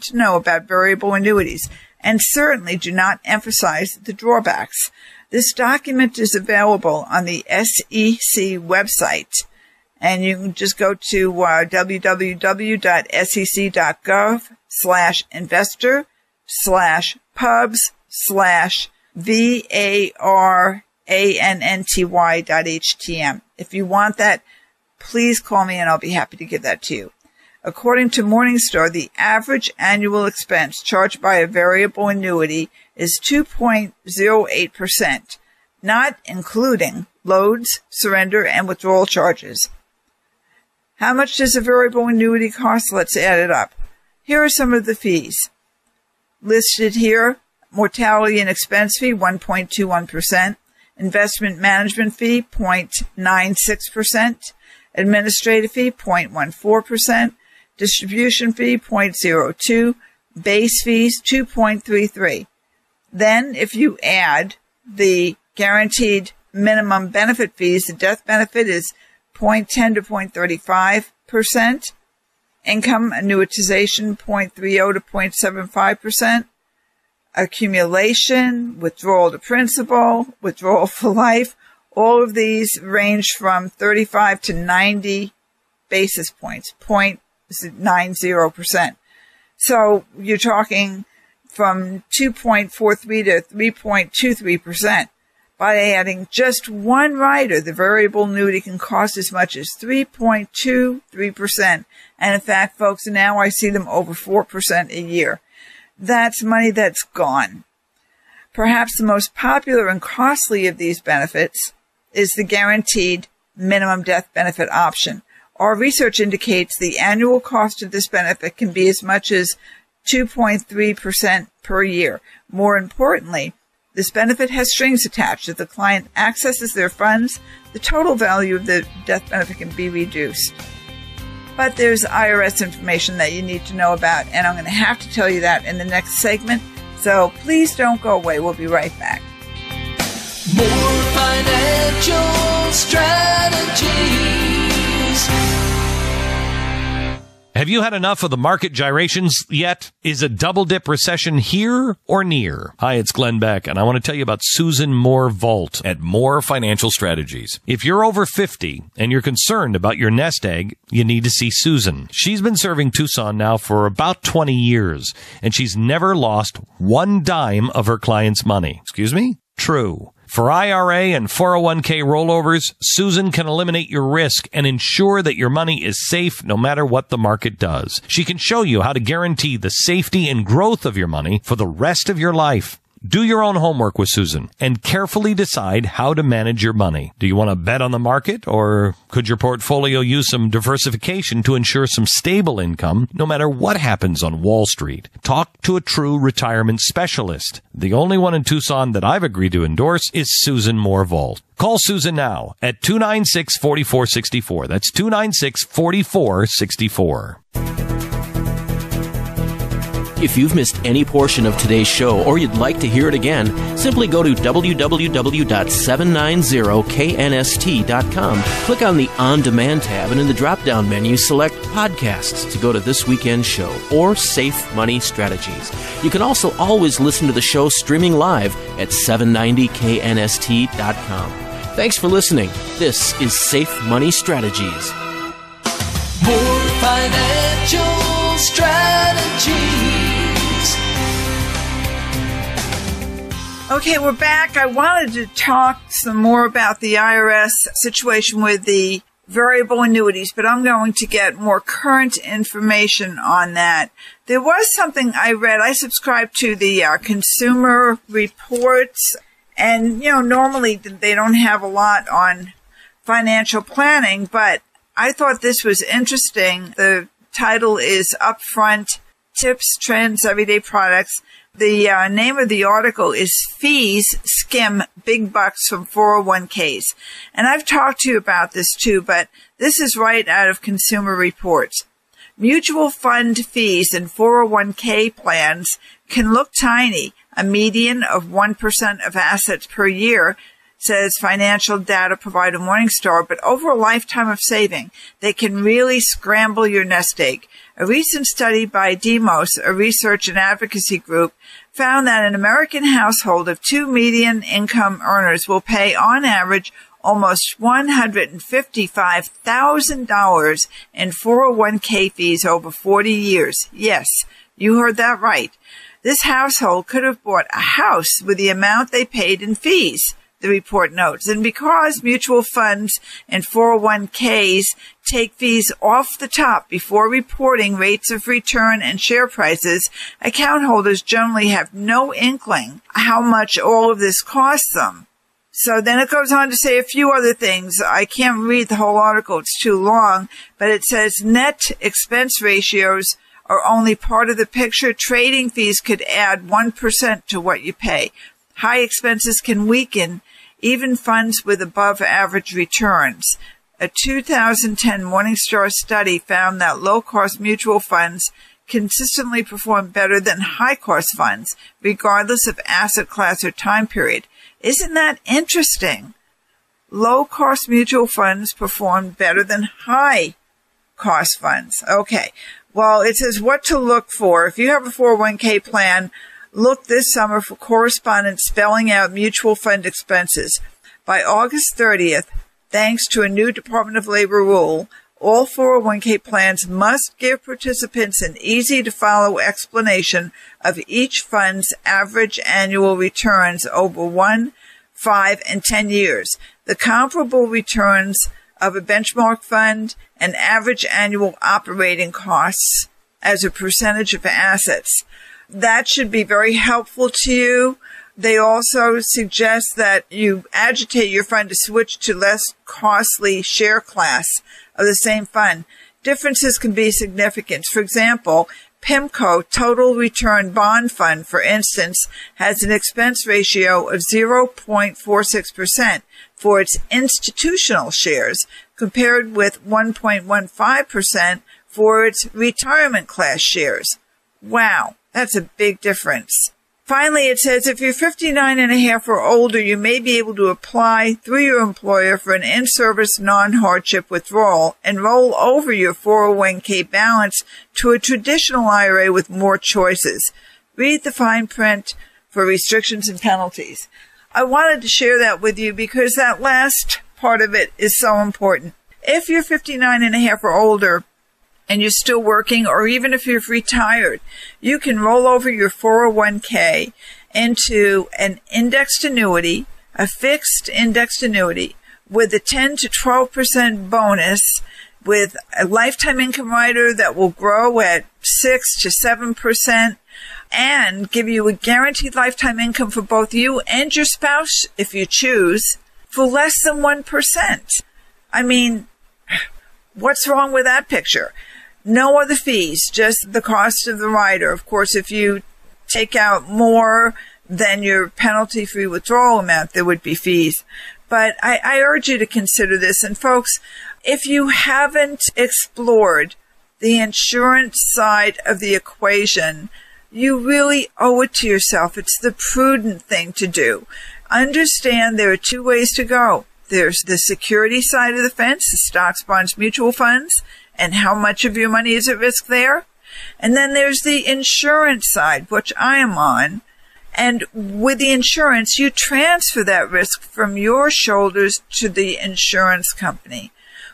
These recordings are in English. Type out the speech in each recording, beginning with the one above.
to know about variable annuities, and certainly do not emphasize the drawbacks. This document is available on the SEC website, and you can just go to www.sec.gov/investor/pubs/VARANNTY.htm. If you want that, please call me and I'll be happy to give that to you. According to Morningstar, the average annual expense charged by a variable annuity is 2.08%, not including loads, surrender, and withdrawal charges. How much does a variable annuity cost? Let's add it up. Here are some of the fees. Listed here: mortality and expense fee, 1.21%, investment management fee, 0.96%, administrative fee, 0.14%, distribution fee, 0.02%, base fees, 2.33%. Then, if you add the guaranteed minimum benefit fees, the death benefit is 0.10 to 0.35%, income annuitization 0.30 to 0.75%, accumulation, withdrawal to principal, withdrawal for life. All of these range from 35 to 90 basis points, 0.90%. So you're talking from 2.43 to 3.23%. By adding just one rider, the variable annuity can cost as much as 3.23%. And in fact, folks, now I see them over 4% a year. That's money that's gone. Perhaps the most popular and costly of these benefits is the guaranteed minimum death benefit option. Our research indicates the annual cost of this benefit can be as much as 2.3% per year. More importantly, this benefit has strings attached. If the client accesses their funds, the total value of the death benefit can be reduced. But there's IRS information that you need to know about, and I'm going to have to tell you that in the next segment. So please don't go away. We'll be right back. More financial strategies. Have you had enough of the market gyrations yet? Is a double dip recession here or near? Hi, it's Glenn Beck, and I want to tell you about Susan Moore Vault at Moore Financial Strategies. If you're over 50 and you're concerned about your nest egg, you need to see Susan. She's been serving Tucson now for about 20 years, and she's never lost one dime of her clients' money. Excuse me? True. For IRA and 401k rollovers, Susan can eliminate your risk and ensure that your money is safe no matter what the market does. She can show you how to guarantee the safety and growth of your money for the rest of your life. Do your own homework with Susan and carefully decide how to manage your money. Do you want to bet on the market, or could your portfolio use some diversification to ensure some stable income no matter what happens on Wall Street? Talk to a true retirement specialist. The only one in Tucson that I've agreed to endorse is Susan Moore Vault. Call Susan now at 296-4464. That's 296-4464. If you've missed any portion of today's show or you'd like to hear it again, simply go to www.790knst.com. Click on the On Demand tab, and in the drop-down menu, select Podcasts to go to This Weekend's Show or Safe Money Strategies. You can also always listen to the show streaming live at 790knst.com. Thanks for listening. This is Safe Money Strategies. More financial strategies. Okay, we're back. I wanted to talk some more about the IRS situation with the variable annuities, but I'm going to get more current information on that. There was something I read. I subscribe to the Consumer Reports, and, normally they don't have a lot on financial planning, but I thought this was interesting. The title is Upfront Tips, Trends, Everyday Products. The name of the article is Fees Skim Big Bucks from 401ks. And I've talked to you about this too, but this is right out of Consumer Reports. Mutual fund fees in 401k plans can look tiny, a median of 1% of assets per year, says financial data provider Morningstar, but over a lifetime of saving, they can really scramble your nest egg. A recent study by Demos, a research and advocacy group, found that an American household of 2 median income earners will pay on average almost $155,000 in 401k fees over 40 years. Yes, you heard that right. This household could have bought a house with the amount they paid in fees, the report notes. And because mutual funds and 401ks take fees off the top before reporting rates of return and share prices, account holders generally have no inkling how much all of this costs them. So then it goes on to say a few other things. I can't read the whole article. It's too long. But it says net expense ratios are only part of the picture. Trading fees could add 1% to what you pay. High expenses can weaken even funds with above average returns. A 2010 Morningstar study found that low-cost mutual funds consistently perform better than high-cost funds, regardless of asset class or time period. Isn't that interesting? Low-cost mutual funds perform better than high-cost funds. Okay. Well, it says what to look for. If you have a 401k plan, look this summer for correspondence spelling out mutual fund expenses. By August 30th, thanks to a new Department of Labor rule, all 401k plans must give participants an easy-to-follow explanation of each fund's average annual returns over 1, 5, and 10 years, the comparable returns of a benchmark fund, and average annual operating costs as a percentage of assets. That should be very helpful to you. They also suggest that you agitate your fund to switch to less costly share class of the same fund. Differences can be significant. For example, PIMCO Total Return Bond Fund, for instance, has an expense ratio of 0.46% for its institutional shares, compared with 1.15% for its retirement class shares. Wow, that's a big difference. Finally, it says if you're 59 and a half or older, you may be able to apply through your employer for an in-service non-hardship withdrawal and roll over your 401k balance to a traditional IRA with more choices. Read the fine print for restrictions and penalties. I wanted to share that with you because that last part of it is so important. If you're 59 and a half or older, and you're still working, or even if you've retired, you can roll over your 401k into an indexed annuity, a fixed indexed annuity, with a 10 to 12% bonus, with a lifetime income rider that will grow at 6 to 7%, and give you a guaranteed lifetime income for both you and your spouse, if you choose, for less than 1%. I mean, what's wrong with that picture? No other fees, just the cost of the rider. Of course, if you take out more than your penalty-free withdrawal amount, there would be fees. But I urge you to consider this. And folks, if you haven't explored the insurance side of the equation, you really owe it to yourself. It's the prudent thing to do. Understand there are two ways to go. There's the security side of the fence, the stocks, bonds, mutual funds, and how much of your money is at risk there. And then there's the insurance side, which I am on. And with the insurance, you transfer that risk from your shoulders to the insurance company.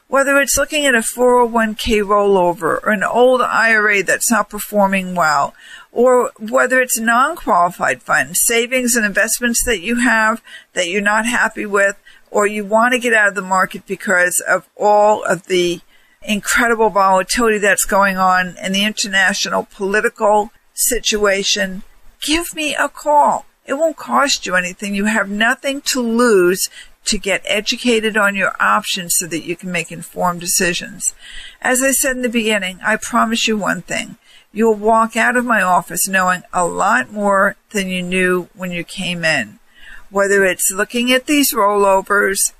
Whether it's looking at a 401k rollover or an old IRA that's not performing well, or whether it's non-qualified funds, savings and investments that you have that you're not happy with, or you want to get out of the market because of all of the incredible volatility that's going on in the international political situation, give me a call. It won't cost you anything. You have nothing to lose to get educated on your options so that you can make informed decisions. As I said in the beginning, I promise you one thing. You'll walk out of my office knowing a lot more than you knew when you came in. Whether it's looking at these rollovers,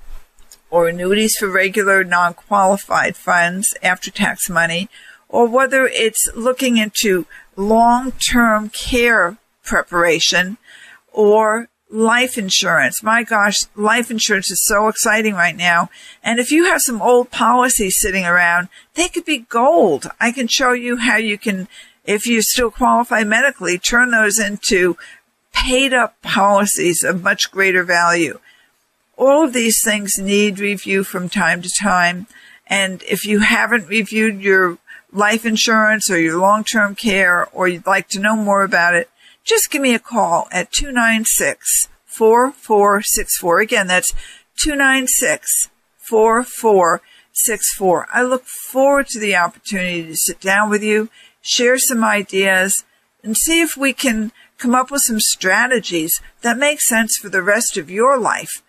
or annuities for regular non-qualified funds, after-tax money, or whether it's looking into long-term care preparation, or life insurance. My gosh, life insurance is so exciting right now. And if you have some old policies sitting around, they could be gold. I can show you how you can, if you still qualify medically, turn those into paid up policies of much greater value. All of these things need review from time to time. And if you haven't reviewed your life insurance or your long-term care, or you'd like to know more about it, just give me a call at 296-4464. Again, that's 296-4464. I look forward to the opportunity to sit down with you, share some ideas, and see if we can come up with some strategies that make sense for the rest of your life.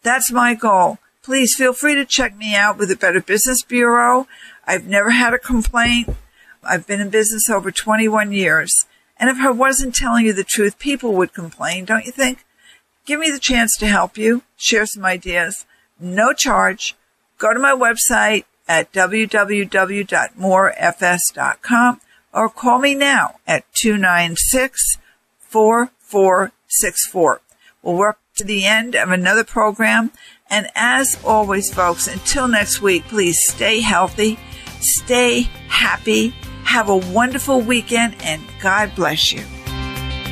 That's my goal. Please feel free to check me out with the Better Business Bureau. I've never had a complaint. I've been in business over 21 years. And if I wasn't telling you the truth, people would complain, don't you think? Give me the chance to help you, share some ideas. No charge. Go to my website at www.morefs.com or call me now at 296-4464. Well, we're up to the end of another program. And as always, folks, until next week, please stay healthy, stay happy, have a wonderful weekend, and God bless you.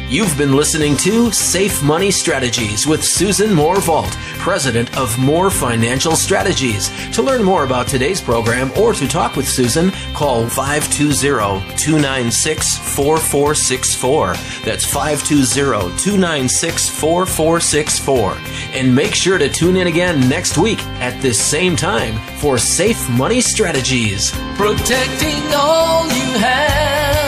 You've been listening to Safe Money Strategies with Susan Moore-Vault, president of Moore Financial Strategies. To learn more about today's program or to talk with Susan, call 520-296-4464. That's 520-296-4464. And make sure to tune in again next week at this same time for Safe Money Strategies. Protecting all you have.